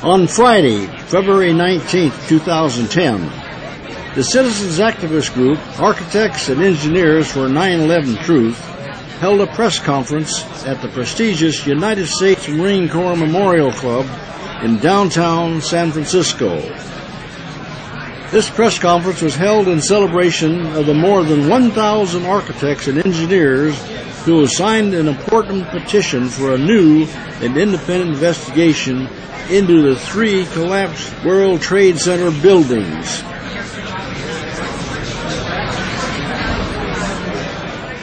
On Friday, February 19, 2010, the citizens activist group, Architects and Engineers for 9/11 Truth, held a press conference at the prestigious United States Marine Corps Memorial Club in downtown San Francisco. This press conference was held in celebration of the more than 1,000 architects and engineers who have signed an important petition for a new and independent investigation into the 3 collapsed World Trade Center buildings.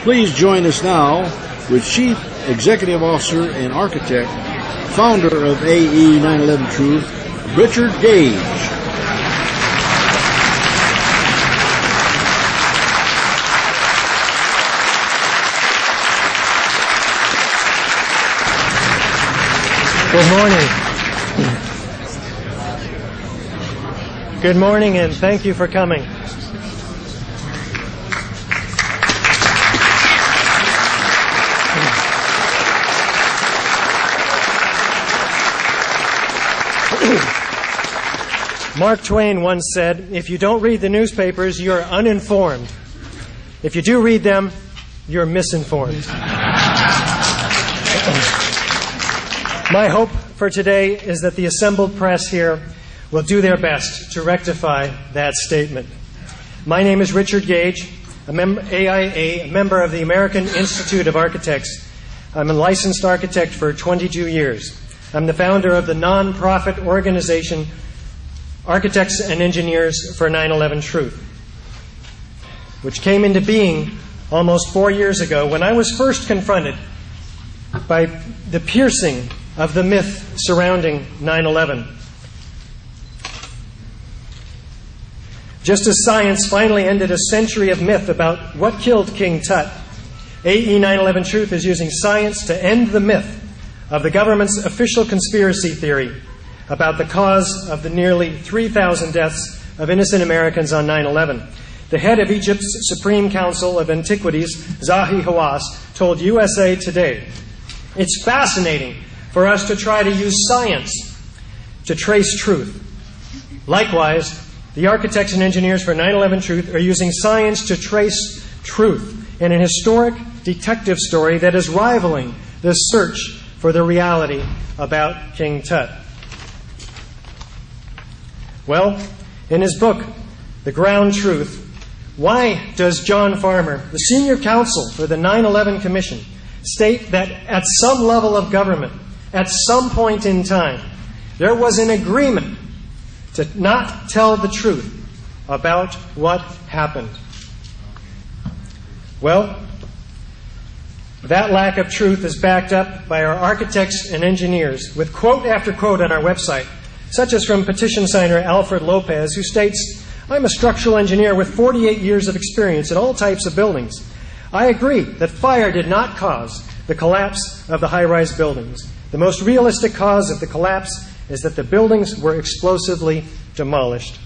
Please join us now with Chief Executive Officer and Architect, founder of AE911 Truth, Richard Gage. Good morning. Good morning, and thank you for coming. Mark Twain once said, "If you don't read the newspapers, you're uninformed. If you do read them, you're misinformed." My hope for today is that the assembled press here will do their best to rectify that statement. My name is Richard Gage, AIA, a member of the American Institute of Architects. I'm a licensed architect for 22 years. I'm the founder of the non-profit organization Architects and Engineers for 9/11 Truth, which came into being almost 4 years ago when I was first confronted by the piercing of the myth surrounding 9/11. Just as science finally ended a century of myth about what killed King Tut, AE911 Truth is using science to end the myth of the government's official conspiracy theory about the cause of the nearly 3,000 deaths of innocent Americans on 9/11. The head of Egypt's Supreme Council of Antiquities, Zahi Hawass, told USA Today, "It's fascinating for us to try to use science to trace truth. Likewise, the architects and engineers for 9/11 Truth are using science to trace truth in an historic detective story that is rivaling the search for the reality about King Tut." Well, in his book, The Ground Truth, why does John Farmer, the senior counsel for the 9/11 Commission, state that at some level of government, at some point in time, there was an agreement to not tell the truth about what happened? Well, that lack of truth is backed up by our architects and engineers with quote after quote on our website, such as from petition signer Alfred Lopez, who states, "I'm a structural engineer with 48 years of experience in all types of buildings. I agree that fire did not cause the collapse of the high-rise buildings. The most realistic cause of the collapse is that the buildings were explosively demolished."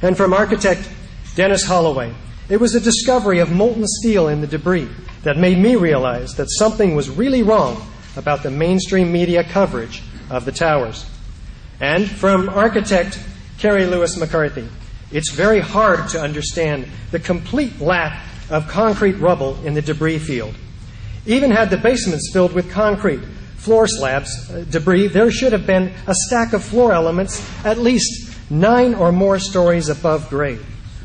And from architect Dennis Holloway, "It was the discovery of molten steel in the debris that made me realize that something was really wrong about the mainstream media coverage of the towers." And from architect Carrie Lewis McCarthy, "It's very hard to understand the complete lack of concrete rubble in the debris field. Even had the basements filled with concrete floor slabs, debris, there should have been a stack of floor elements at least 9 or more stories above grade.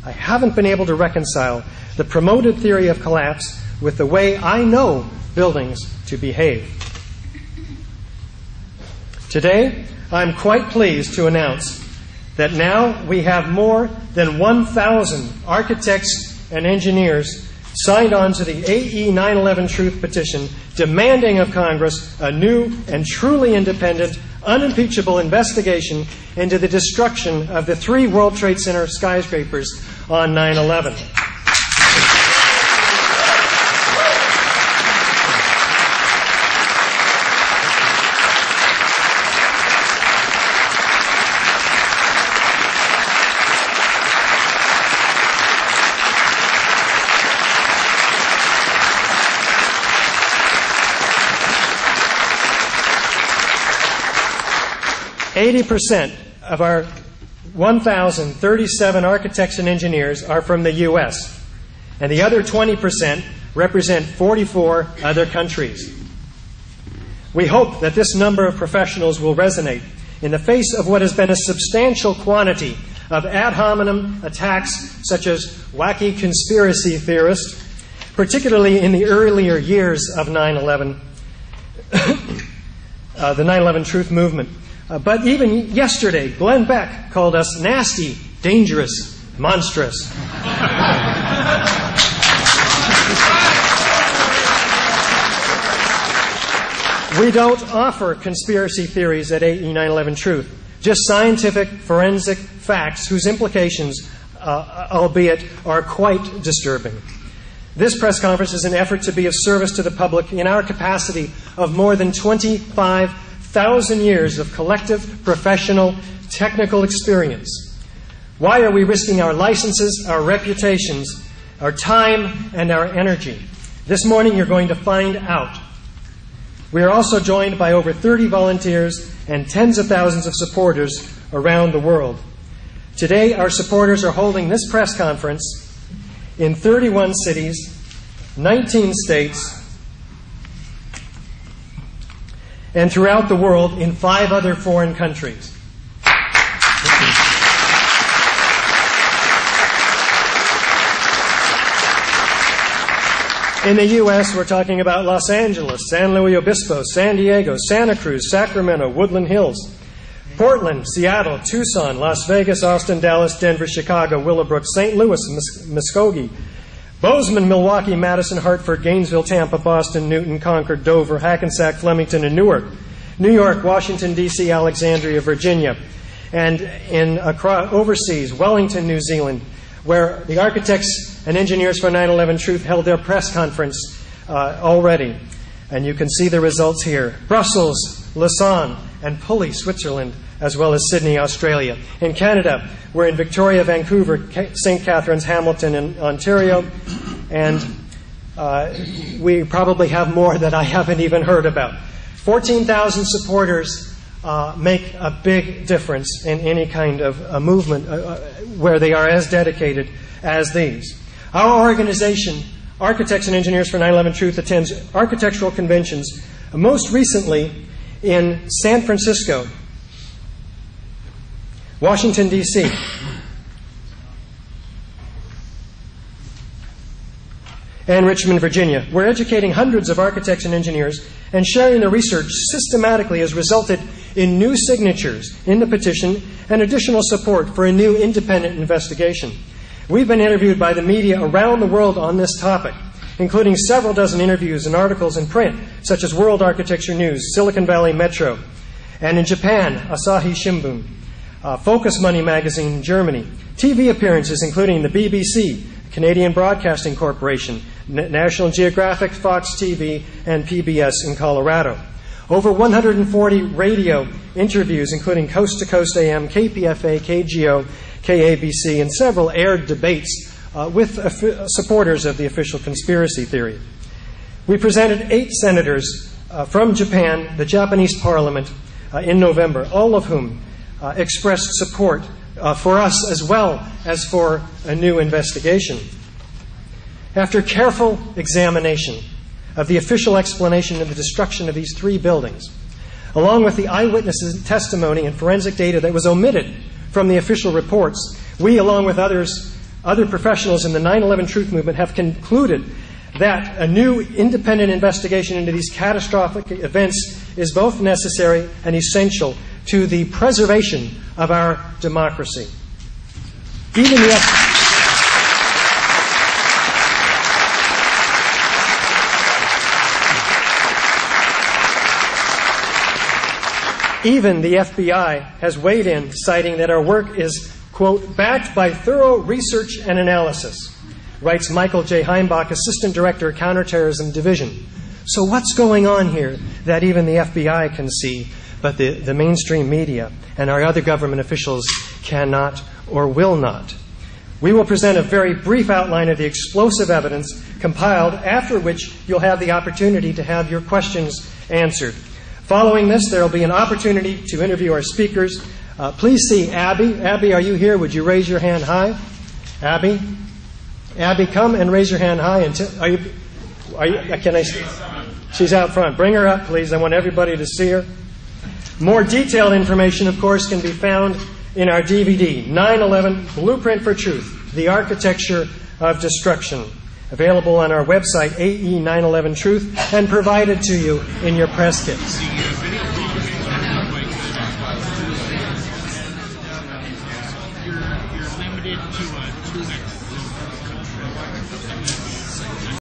I haven't been able to reconcile the promoted theory of collapse with the way I know buildings to behave." Today, I'm quite pleased to announce that now we have more than 1,000 architects and engineers signed on to the AE911 Truth petition demanding of Congress a new and truly independent, unimpeachable investigation into the destruction of the 3 World Trade Center skyscrapers on 9/11. 80% of our 1,037 architects and engineers are from the U.S., and the other 20% represent 44 other countries. We hope that this number of professionals will resonate in the face of what has been a substantial quantity of ad hominem attacks such as wacky conspiracy theorists, particularly in the earlier years of 9/11, the 9/11 Truth Movement. But even yesterday, Glenn Beck called us nasty, dangerous, monstrous. We don't offer conspiracy theories at AE911 Truth, just scientific, forensic facts whose implications, albeit, are quite disturbing. This press conference is an effort to be of service to the public in our capacity of more than 25,000 years of collective, professional, technical experience. Why are we risking our licenses, our reputations, our time, and our energy? This morning you're going to find out. We are also joined by over 30 volunteers and tens of thousands of supporters around the world. Today, our supporters are holding this press conference in 31 cities, 19 states, and throughout the world in 5 other foreign countries. In the U.S., we're talking about Los Angeles, San Luis Obispo, San Diego, Santa Cruz, Sacramento, Woodland Hills, Portland, Seattle, Tucson, Las Vegas, Austin, Dallas, Denver, Chicago, Willowbrook, St. Louis, Muskogee, Bozeman, Milwaukee, Madison, Hartford, Gainesville, Tampa, Boston, Newton, Concord, Dover, Hackensack, Flemington, and Newark, New York, Washington, D.C., Alexandria, Virginia, and overseas, Wellington, New Zealand, where the architects and engineers for 9/11 Truth held their press conference already. And you can see the results here. Brussels, Lausanne, and Pulley, Switzerland, as well as Sydney, Australia. In Canada, we're in Victoria, Vancouver, St. Catharines, Hamilton, and Ontario. And we probably have more that I haven't even heard about. 14,000 supporters make a big difference in any kind of a movement where they are as dedicated as these. Our organization, Architects and Engineers for 9/11 Truth, attends architectural conventions, most recently in San Francisco, Washington, D.C., and Richmond, Virginia. We're educating hundreds of architects and engineers, and sharing the research systematically has resulted in new signatures in the petition and additional support for a new independent investigation. We've been interviewed by the media around the world on this topic, including several dozen interviews and articles in print, such as World Architecture News, Silicon Valley Metro, and in Japan, Asahi Shimbun, Focus Money magazine in Germany, TV appearances including the BBC, Canadian Broadcasting Corporation, National Geographic, Fox TV, and PBS in Colorado. Over 140 radio interviews, including Coast to Coast AM, KPFA, KGO, KABC, and several aired debates with supporters of the official conspiracy theory. We presented 8 senators from Japan, the Japanese Parliament, in November, all of whom expressed support for us as well as for a new investigation. After careful examination of the official explanation of the destruction of these 3 buildings, along with the eyewitnesses' testimony and forensic data that was omitted from the official reports, we, along with other professionals in the 9/11 Truth Movement, have concluded that a new independent investigation into these catastrophic events is both necessary and essential to the preservation of our democracy. Even the FBI has weighed in, citing that our work is, quote, backed by thorough research and analysis, writes Michael J. Heimbach, Assistant Director of Counterterrorism Division. So what's going on here that even the FBI can see, but the mainstream media and our other government officials cannot or will not? We will present a very brief outline of the explosive evidence compiled, after which you'll have the opportunity to have your questions answered. Following this, there will be an opportunity to interview our speakers. Please see Abby. Abby, are you here? Would you raise your hand high? Abby? Abby, come and raise your hand high. And she's out front. Bring her up, please. I want everybody to see her. More detailed information, of course, can be found in our DVD, 9/11 Blueprint for Truth, The Architecture of Destruction, available on our website, AE911 Truth, and provided to you in your press kits.